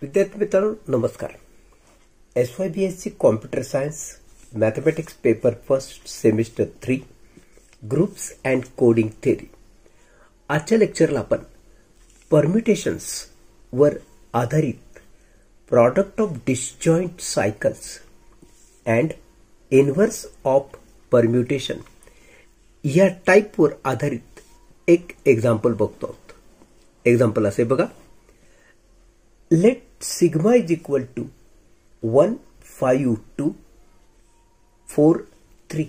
विद्यार्थी मित्रांनो नमस्कार. SYBSC computer science mathematics paper first semester 3 groups and coding theory. आजच्या लेक्चरला आपण परम्युटेशन्स वर आधारित product of disjoint cycles and inverse of permutation या टाईपवर आधारित एक एक्झाम्पल बघतो आहोत. एक्झाम्पल असे बघा. Let sigma is equal to 1, 5, 2, 4, 3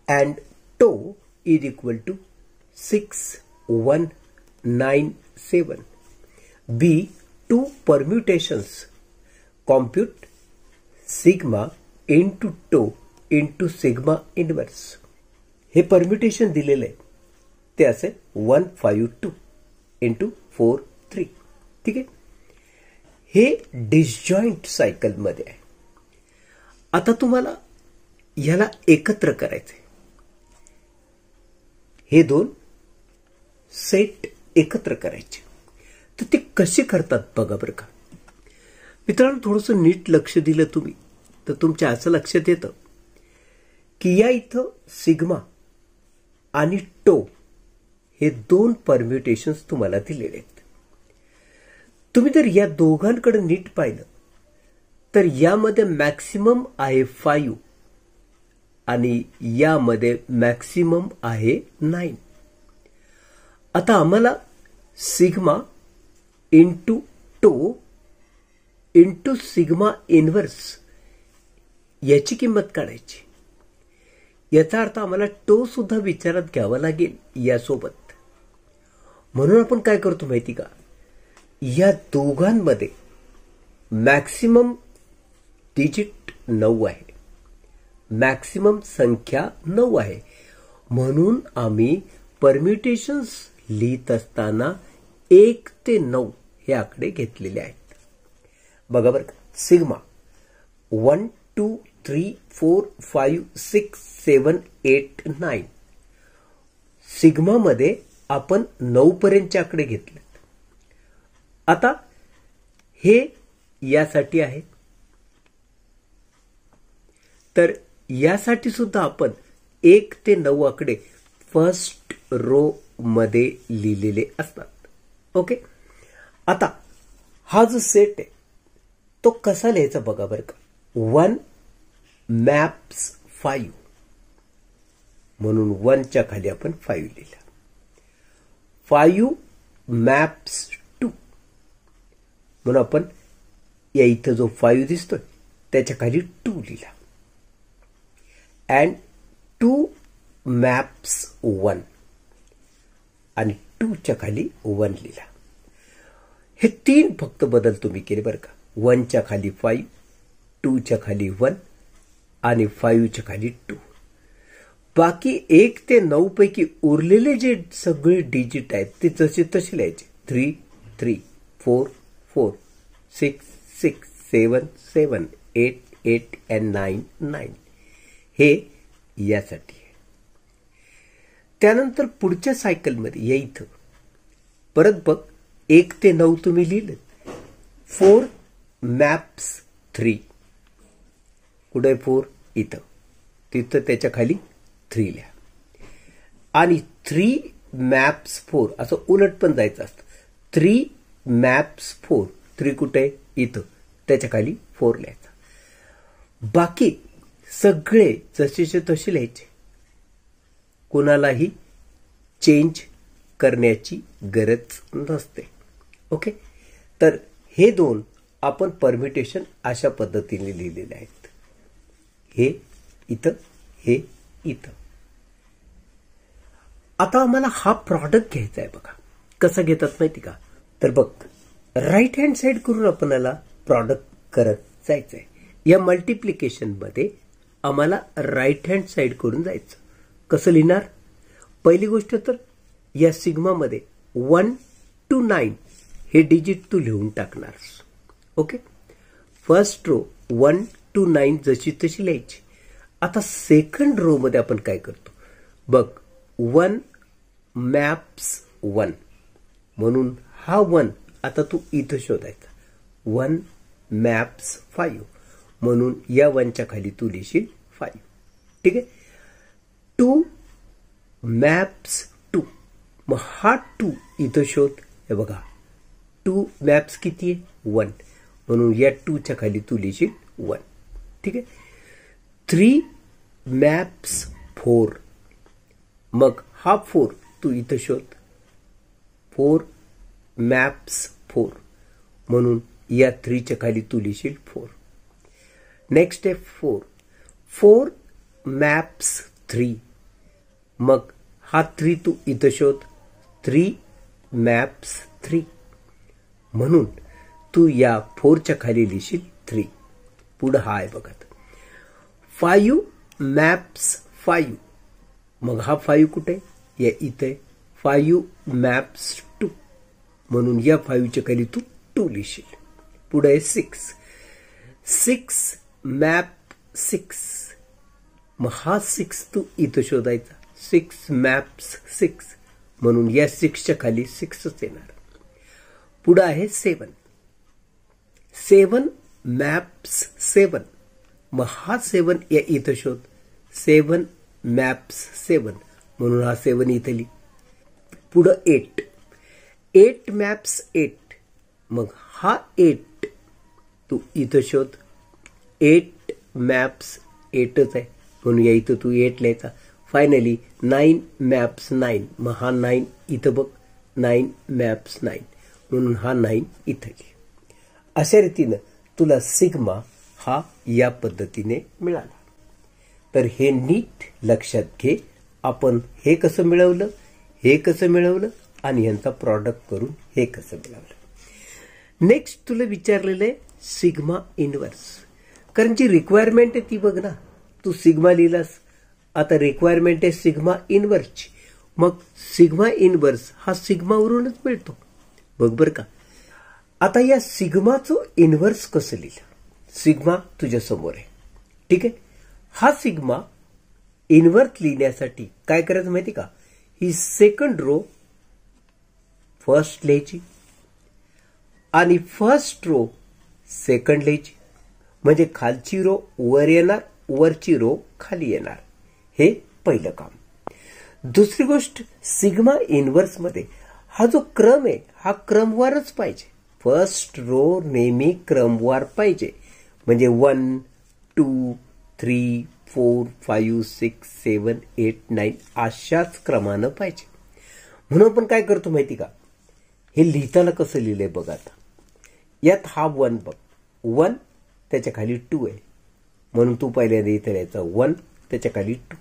and tau is equal to 6, 1, 9, 7. B. Two permutations. Compute sigma into tau into sigma inverse. हे परम्युटेशन दिलेले आहे ते असे 1, 5, 2 into 4, 3. ठीक आहे. हे डिसजॉइंट सायकल मध्ये आहे. आता तुम्हाला याला एकत्र करायचे. हे दोन सेट एकत्र करायचे. तर ते कसे करतात बघा बरं का. मित्रांनो थोडंसं नीट लक्ष दिलं तुम्ही तर तुमच्या असं लक्षात येतं की या इथं सिग्मा आणि टो हे दोन परम्युटेशन्स तुम्हाला दिलेले आहेत. तुम्ही जर या दोघांकडे नीट पाहिलं तर यामध्ये मॅक्सिमम आहे 5 आणि यामध्ये मॅक्सिमम आहे 9. आता आम्हाला sigma into two into sigma inverse याची किंमत काढायची. याचा अर्थ आम्हाला टो सुद्धा विचारात घ्यावा लागेल यासोबत. म्हणून आपण काय करतो माहिती का, या दोघांमध्ये मॅक्सिमम डिजिट 9 आहे, मॅक्सिमम संख्या 9 आहे. म्हणून आम्ही परम्युटेशन्स लिहित असताना 1 ते 9 हे आकडे घेतलेले आहेत. बघा बरं. सिग्मा 1, 2, 3, 4, 5, 6, 7, 8, 9. सिग्मा मध्ये आपण 9 पर्यंतचे आकडे घेतले. आता हे यासाठी आहे तर यासाठी सुद्धा आपण 1 ते 9 आकडे फर्स्ट रो मध्ये लिहिलेले असतात. ओके. आता हा जो सेट आहे तो कसा लिहायचा बघा बरं का. 1 मॅप्स 5 म्हणून 1च्या खाली आपण 5 लिहिला. 5 मॅप्स म्हणून आपण या इथं जो 5 दिसतोय त्याच्या खाली 2 लिहिला. अँड 2 मॅप्स 1 आणि 2च्या खाली 1 लिहिला. हे 3 फक्त बदल तुम्ही केले बरं का. 1च्या खाली 5, 2च्या खाली 1 आणि 5च्या खाली 2. बाकी 1 ते 9 पैकी उरलेले जे सगळे डिजिट आहेत ते जसे तसे लिहायचे. 3, 3, 4, 4, 6, 6, 7, 7, 8, 8 and 9, 9. हे यासाठी आहे. त्यानंतर पुढच्या सायकलमध्ये या इथं परत बघ 1 ते 9 तुम्ही लिहिलं. 4 मॅप्स 3. कुठे 4 इथं, तिथं त्याच्या खाली 3 लिहा. आणि 3 मॅप्स 4 असं उलट पण जायचं असतं. 3 मॅप्स 4. 3 कुठे इथं, त्याच्या खाली 4 लिहायचा. बाकी सगळे जसेचे तसे लिहायचे. कोणालाही चेंज करण्याची गरज नसते. ओके. तर हे दोन आपण परम्युटेशन अशा पद्धतीने लिहिलेले आहेत. हे इथं, हे इथं. आता आम्हाला हा प्रॉडक्ट घ्यायचा आहे बघा. कसं घेतात माहिती का. तर बघ राईट हँड साइड करून आपल्याला प्रॉडक्ट करत जायचंय. या मल्टिप्लिकेशन मध्ये आम्हाला राईट हँड साइड करून जायचं. कसं लिहिणार. पहिली गोष्ट तर या सिग्मा मध्ये 1 to 9 हे डिजिट तू लिहून टाकणार. ओके. फर्स्ट रो 1 to 9 जशी तशी लिहायची. आता सेकंड रो मध्ये आपण काय करतो बघ. 1 मॅप्स 1 म्हणून हा 1 आता तू इथं शोधायचा. 1 मॅप्स 5 म्हणून या 1च्या खाली तू लिहिशील 5. ठीक आहे. 2 मॅप्स 2 मग हा 2 इथं शोध. हे बघा 2 मॅप्स किती आहे 1 म्हणून या 2च्या खाली तू लिहिशील 1. ठीक आहे. 3 मॅप्स 4 मग हा 4 तू इथं शोध. 4 मॅप्स 4 म्हणून या 3च्या खाली तू लिहिशील 4. नेक्स्ट आहे 4 मॅप्स 3 मग हा 3 तू इथं शोध. 3 मॅप्स 3 म्हणून तू या 4च्या खाली लिहिशील 3. पुढं हा आहे बघा 5 मॅप्स 5 मग हा 5 कुठे या इथे. 5 मॅप्स 2 म्हणून या 5च्या खाली तू 2 लिहिशील. पुढे आहे 6 मॅप 6 मग हा 6 तू इथं शोधायचा. 6 मॅप्स 6 म्हणून या 6च्या खाली 6च येणार. पुढे आहे 7 मॅप्स 7 मग हा 7 या इथं शोध. 7 मॅप्स 7 म्हणून हा 7 इथं लिही. पुढं 8 मॅप्स 8 मग हा 8 तू इथं शोध. 8 मॅप्स 8च आहे म्हणून या इथं तू 8 लिहायचा. फायनली 9 मॅप्स 9 मग हा 9 इथं बघ. 9 मॅप्स 9 म्हणून हा 9 इथं लिही. अशा रीतीनं तुला सिग्मा हा या पद्धतीने मिळाला. तर हे नीट लक्षात घे. आपण हे कसं मिळवलं, हे कसं मिळवलं आणि यांचा प्रॉडक्ट करून हे कसं मिळवलं. नेक्स्ट तुला विचारलेलं आहे सिग्मा इनवर्स. कारण जी रिक्वायरमेंट आहे ती बघ ना. तू सिग्मा लिहिलास, आता रिक्वायरमेंट आहे सिग्मा इनवर्सची. मग सिग्मा इनवर्स हा सिग्मावरूनच मिळतो. बघ बरं का. आता या सिग्माचं इनवर्स कसं लिहिलं. सिग्मा तुझ्या समोर आहे. ठीक आहे. हा सिग्मा इनवर्स लिहिण्यासाठी काय करायचं माहिती का. ही सेकंड रो फर्स्ट लिहायची आणि फर्स्ट रो सेकंड लिहायची. म्हणजे खालची रो वर येणार, वरची रो खाली येणार. हे पहिलं काम. दुसरी गोष्ट सिग्मा इनवर्स मध्ये हा जो क्रम आहे हा क्रमवारच पाहिजे. फर्स्ट रो नेहमी क्रमवार पाहिजे. म्हणजे 1 2 3 4 5 6 7 8 9 अशाच क्रमानं पाहिजे. म्हणून आपण काय करतो माहिती का. हे लिहिताना कसं लिहिलंय बघ. आता यात हा 1 बघ. 1 त्याच्या खाली 2 आहे म्हणून तू पहिल्यांदा इथे लिहायचा 1 त्याच्या खाली 2.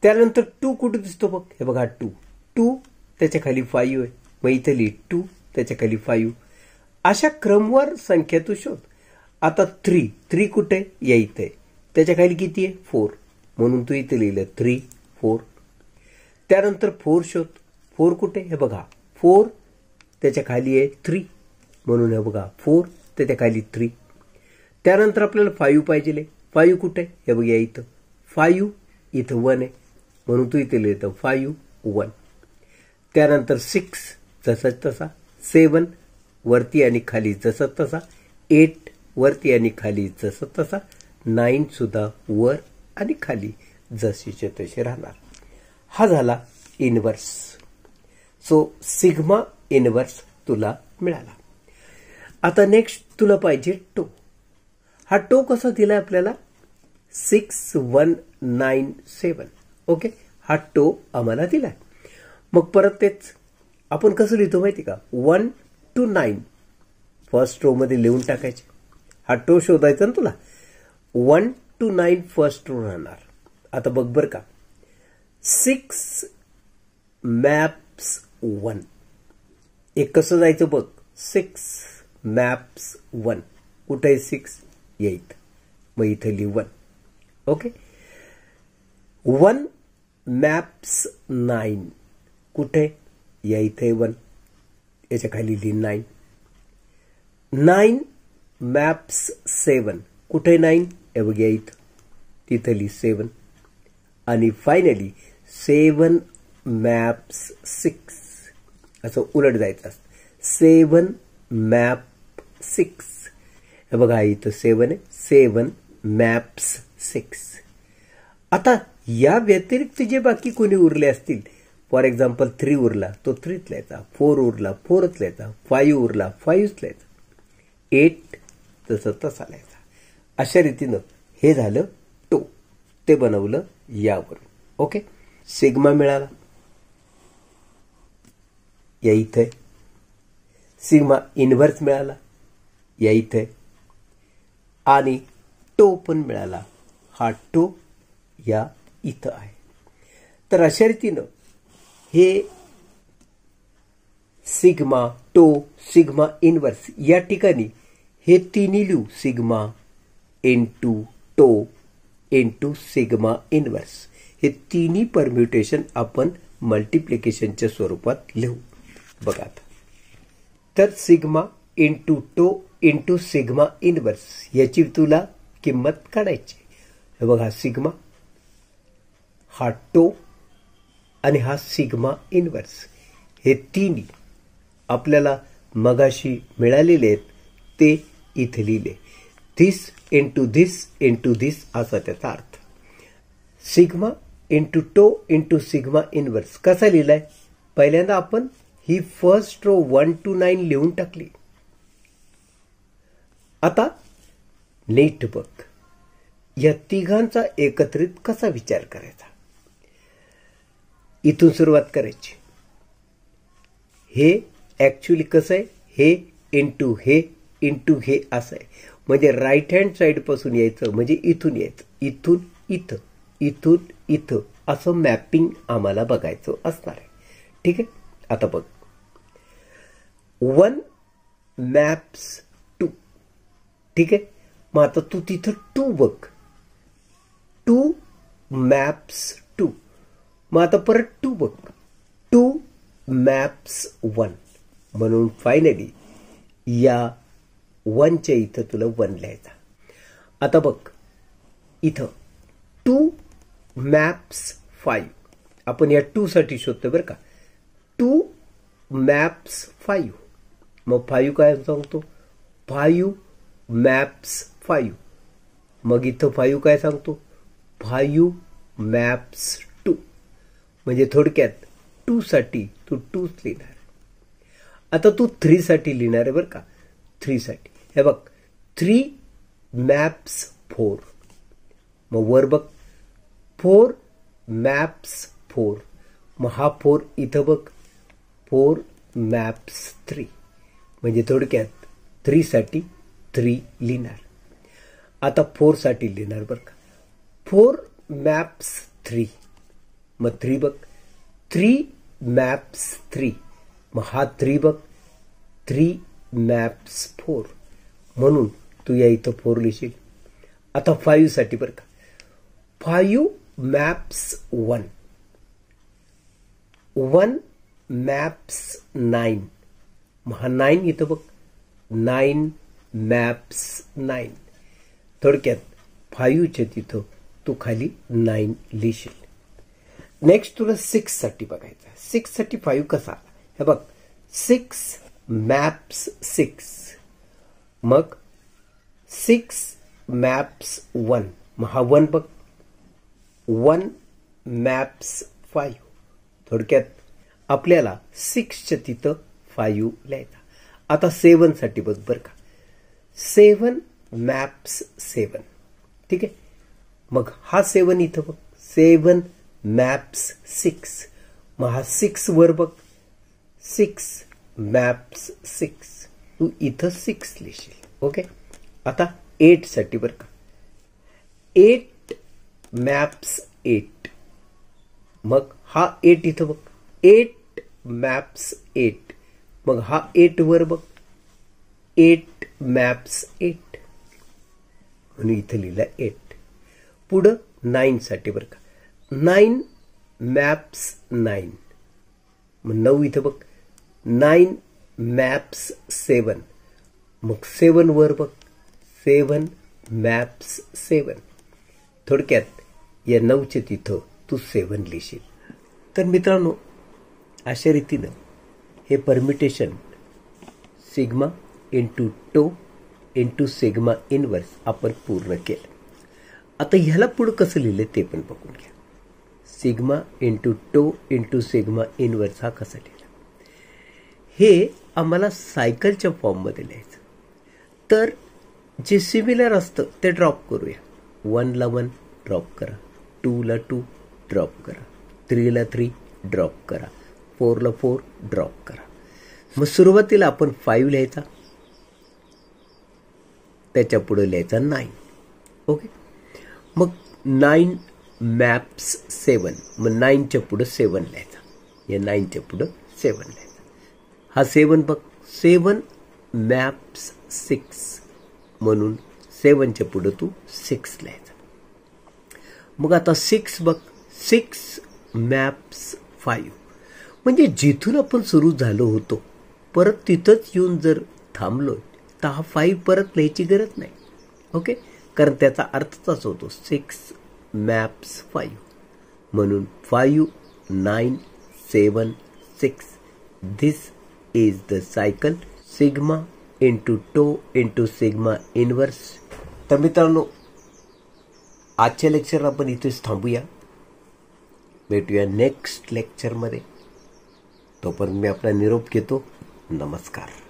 त्यानंतर 2 कुठे दिसतो बघ. हे बघा 2 त्याच्या खाली 5 आहे मग इथे लिहि 2 त्याच्या खाली 5. अशा क्रमवार संख्या तू शोध. आता 3 कुठे या इथे त्याच्या खाली किती आहे 4 म्हणून तू इथे लिहिलं 3 4. त्यानंतर 4 शोध. 4 कुठे हे बघा 4 त्याच्या खाली आहे 3 म्हणून हे बघा 4 त्याच्या खाली 3. त्यानंतर आपल्याला 5 पाहिजे. 5 कुठे हे बघ या इथं 5 इथं 1 आहे म्हणून तू इथे लिहितं 5 1. त्यानंतर 6 जसाच तसा. 7 वरती आणि खाली जसं तसा. 8 वरती आणि खाली जसं तसा. 9 सुद्धा वर आणि खाली जशीचे तसे राहणार. हा झाला इनवर्स. सो सिग्मा इनवर्स तुला मिळाला. आता नेक्स्ट तुला पाहिजे टो. हा टो कसा दिलाय आपल्याला 6 1 9 7. ओके. हा टो आम्हाला दिलाय. मग परत तेच आपण कसं लिहितो माहिती का. 1 to 9 फर्स्ट रो मध्ये लिहून टाकायचे. हा टो शोधायचा ना तुला. 1 to 9 फर्स्ट रो राहणार. आता बघ बर का. 6 मॅप्स 1 एक कसं जायचं बघ. 6 मॅप्स 1 कुठे आहे 6 येत मग इथे लिहि 1. ओके. 1 मॅप्स 9 कुठे या इथे 1 याच्या खाली लिहि 9. 9 मॅप्स 7 कुठे 9 हे बघ या इथं तिथे लिहि 7. आणि फायनली 7 मॅप्स 6 असं उलट जायचं असतं. 7 मॅप 6. हे बघा इथं 7 आहे, 7 मॅप्स 6. आता या व्यतिरिक्त जे बाकी कोणी उरले असतील, फॉर एक्झाम्पल 3 उरला तो 3च लिहायचा, 4 उरला 4च लिहायचा, 5 उरला 5च लिहायचा, 8 तसं तसा लिहायचा. अशा रीतीनं हे झालं टो, ते बनवलं यावरून. ओके, सिग्मा मिळाला या इथे, सिग्मा इन्व्हर्स मिळाला या इथे, आणि टो पण मिळाला. हा टो या इथं आहे. तर अशा रीतीनं हे सिग्मा, टो, सिग्मा इन्व्हर्स या ठिकाणी हे तिन्ही लिहू, sigma into two into sigma inverse. हे तिन्ही परम्युटेशन आपण मल्टिप्लिकेशनच्या स्वरूपात लिहू. बघा आता, तर sigma into two into sigma inverse याची तुला किंमत काढायची. हे बघा, सिग्मा, हा टो आणि हा सिग्मा इन्व्हर्स, हे तिन्ही आपल्याला मगाशी मिळालेले आहेत ते इथे लिहिले. This into this into this असा त्याचा अर्थ. Sigma into two into sigma inverse कसा लिहिलाय? पहिल्यांदा आपण ही फर्स्ट रो 1 to 9 लिहून टाकली. आता नीट बघ, या तिघांचा एकत्रित कसा विचार करायचा. इथून सुरुवात करायची. हे ऍक्च्युली कसं आहे, हे इंटू हे असं आहे. म्हणजे राईट हँड साइड पासून यायचं, म्हणजे इथून यायचं, इथून इथं, इथून इथं असं मॅपिंग आम्हाला बघायचं असणार आहे. ठीक आहे, आता बघ, 1 मॅप्स 2. ठीक आहे, मग आता तू तिथं 2 बघ, 2 मॅप्स 2. मग आता परत 2 बघ, 2 मॅप्स 1. म्हणून फायनली या 1च्या इथं तुला 1 लिहायचा. आता बघ, इथं 2 मॅप्स 5. आपण या 2 साठी शोधतोय बरं का. 2 मॅप्स 5. मग 5 काय सांगतो, 5 मॅप्स 5. मग इथं 5 काय सांगतो, 5 मॅप्स 2. म्हणजे थोडक्यात 2 साठी तू 2च लिहिणार. आता तू 3 साठी लिहिणार आहे बरं का. 3 साठी हे बघ, 3 मॅप्स 4. मग वर बघ, 4 मॅप्स 4. मग हा 4 इथं बघ, 4 मॅप्स 3. म्हणजे थोडक्यात 3 साठी 3 लिहिणार. आता 4 साठी लिहिणार बरं का, 4 मॅप्स 3. मग 3 बघ, 3 मॅप्स 3. मग हा 3 बघ, 3 मॅप्स 4. म्हणून तू या इथं 4 लिहिशील. आता 5 साठी बरं का, 5 मॅप्स 1. 1 मॅप्स 9. मग हा 9 इथं बघ, 9 मॅप्स 9. थोडक्यात 5च्या तिथं तू खाली 9 लिहिशील. नेक्स्ट तुला 6 साठी बघायचं. 6 साठी 5 कसा आला हे बघ, 6 मॅप्स 6. मग 6 मॅप्स 1. मग हा 1 बघ, 1 मॅप्स 5. थोडक्यात आपल्याला 6च्या तिथं 5 लिहायचा. आता 7 साठी बघ बरं का, 7 मॅप्स 7. ठीक आहे, मग हा 7 इथं बघ, 7 मॅप्स 6. मग हा 6 वर बघ, 6 मॅप्स 6. तू इथं 6 लिहिशील. ओके, आता 8 साठी बरं का, 8 मॅप्स 8. मग हा 8 इथं बघ, 8 मॅप्स 8. मग हा 8 वर बघ, 8 मॅप्स 8. म्हणून इथं लिहिलं 8. पुढं 9 साठी बरं का, 9 मॅप्स 9. मग 9 इथं बघ, 9 मॅप्स 7. मग 7 वर बघ, 7 मॅप्स 7. थोडक्यात या 9च्या तिथं तू 7 लिहिशील. तर मित्रांनो, अशा रीतीनं हे permutation sigma into two into sigma inverse आपण पूर्ण केलं. आता ह्याला पुढं कसं लिहिलं ते पण बघून घ्या. Sigma into two into sigma inverse हा कसा लिहिला. हे आम्हाला सायकलच्या फॉर्ममध्ये लिहायचं. तर जे सिमिलर असतं ते ड्रॉप करूया. 1ला 1 ड्रॉप करा, 2ला 2 ड्रॉप करा, 3ला 3 ड्रॉप करा, 4ला 4 ड्रॉप करा. मग सुरुवातीला आपण 5 लिहायचा, त्याच्या पुढे लिहायचा 9. ओके. मग 9 मॅप्स 7, मग 9च्या पुढं 7 लिहायचा. या 9च्या पुढं 7 लिहायचा. हा 7 बघ, 7 मॅप्स 6 म्हणून 7च्या पुढं तू 6 लिहायचा. मग आता 6 बघ, 6 मॅप्स 5. म्हणजे जिथून आपण सुरू झालो होतो परत तिथंच येऊन जर थांबलो तर हा 5 परत लिहायची गरज नाही. ओके. कारण त्याचा अर्थच होतो 6 मॅप्स 5 म्हणून 5 9 7 6. This is the cycle sigma into two into sigma inverse. तर मित्रांनो, आजच्या लेक्चर आपण इथेच थांबूया. भेटूया नेक्स्ट लेक्चरमध्ये. तोपर्यंत मी आपला निरोप घेतो. नमस्कार.